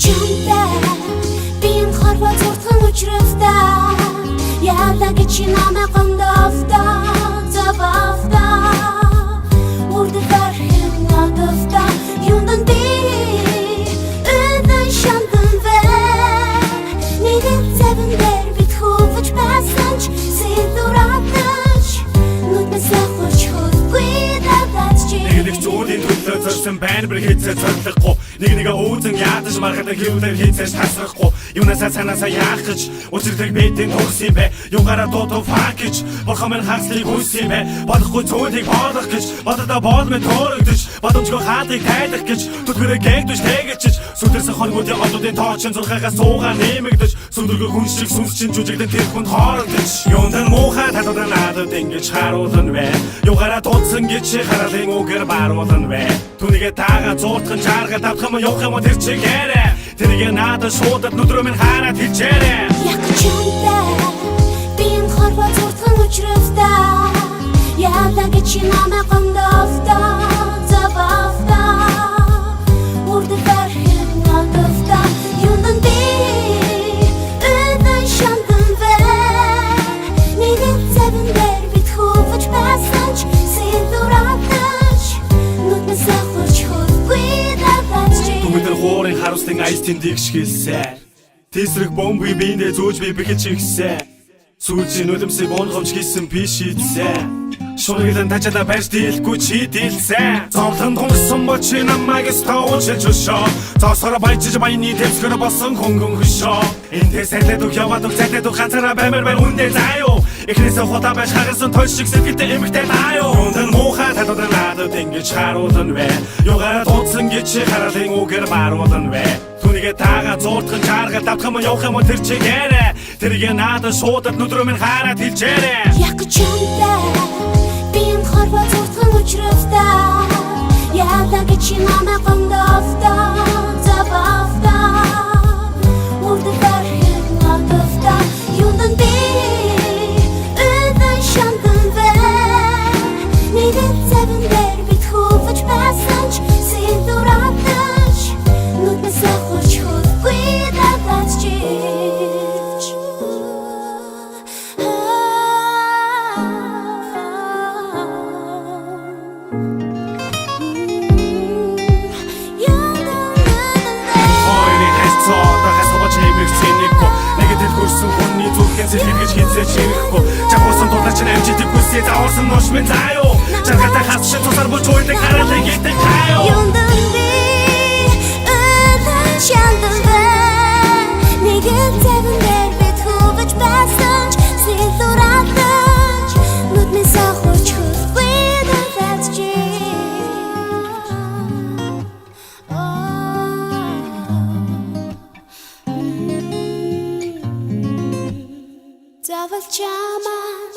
чамтай биеийн хорвоо зуртхан учруултаа яадаг чи намайг гондофтаа завафтаа урдгар хэмнодофтаа юундан би өдөн шантан вэ нэгэн цэвэндэр бит хувж басанч сэдуратач нүднэсээ хурч хөлгүй дадаач чи нэг зүүлийн төлөө зорсон байна бүр хийцээ цоглохгүй нэг өөзөн ядаж мархад хэвлэр хийцээс тасрахгүй юунасаа санаасаа яах гэж учирдаг бэдэн төгс юм бэ юугаараа дуудав фак гэж бурхан минь хаслыг хүс юм бэ бодохгүй зүйлийг боодох гэж бододоо боолмын төөрөгдөж бодомжгүй хаадыг тайлах гэж түлхэрээ гээгдэж тэгэж сүдэрсэн хонгуудын одуудын тоочин зурхаагаас суугаар нэмэгдэж сүндөргөө хүн шиг сүнс чин жүжигдэн тэр хүнд хоорогдож юундан муухай талуудаа надад ингэж харуулна вэ юугаараа дуудсан гэж харалын үгээр баруулна вэ түүнийгээ таага зуутхан чаарга тавтах юм явах юм тэр чигээрээ тэрийг надад шуудад нүдрөө минь хараад хэлжээрээ яг чамтай биеийн хорвоо зуртхан учруултаа яадаг чи намайг гондофтаа завафтаа урдгар хэмнодофтаа юундан би өдөн шантан вэ нэгэн цэвэндэр бит хувж басанч сэдуратач нүднэсээ хурч хөлгүй дадаач Түмэдэр хуурын харуулсан айстын дэгшгэлсээр Тэсрэг бомбыг биендээ зөөж би бэхэж ихсээ Сүүлчийн үлэмсийг унгамж хийсэн би шийдсээ Шунаглан тачаада барьж дийлгүй чи дийлсээ Зовлон тунгсан бол чи намайг стаучилж өшөө Зоосороо баяжиж баяны төвсгөр болсон хөнгөн хөшөө Эндээ сайлаад үг яваад үг зайлаад үг ганцаараа баймар бай үндэ заяо Эхнээсээ худаа байж хагасан той шиг сэлгэтэ эмэгтэй таяо Юундан муухай талуудаа надад ингэж харуулна вэ Юугаараа дуудсан гэж харалын үгээр баруулна вэ Түүнийгээ таага зууртхан чааргал давтах юм явах юм тэр чигээрээ тэрийг надад шуудад нүдрөө минь хараад хэлжээрээ яг чамтай биеийн хорвоо зуртхан учруултаа яадаг чи намайг гондофтаа завафтаа урдгар хэмнодофтаа юундан би өдөн шантан вэ нэгэн цэвэндэр бит хувж басанч сэдуратач нүднэсээ хурч хөлгүй дадаач чи Сэлгэж хийцээ чирэхгүй Чагуусан тулаа чинь амжидаг хүсээ заорсон нош минь заяо Чаргатай хасшин тусаар болж уйдаг харалыг хийдэг таяо Юундан би өдөн шантан вэ нэгэн цэвэндэр бит хувж басанч сэдуратач нүднэсээ хурч хөлгүй дадаач чи Завал чамаа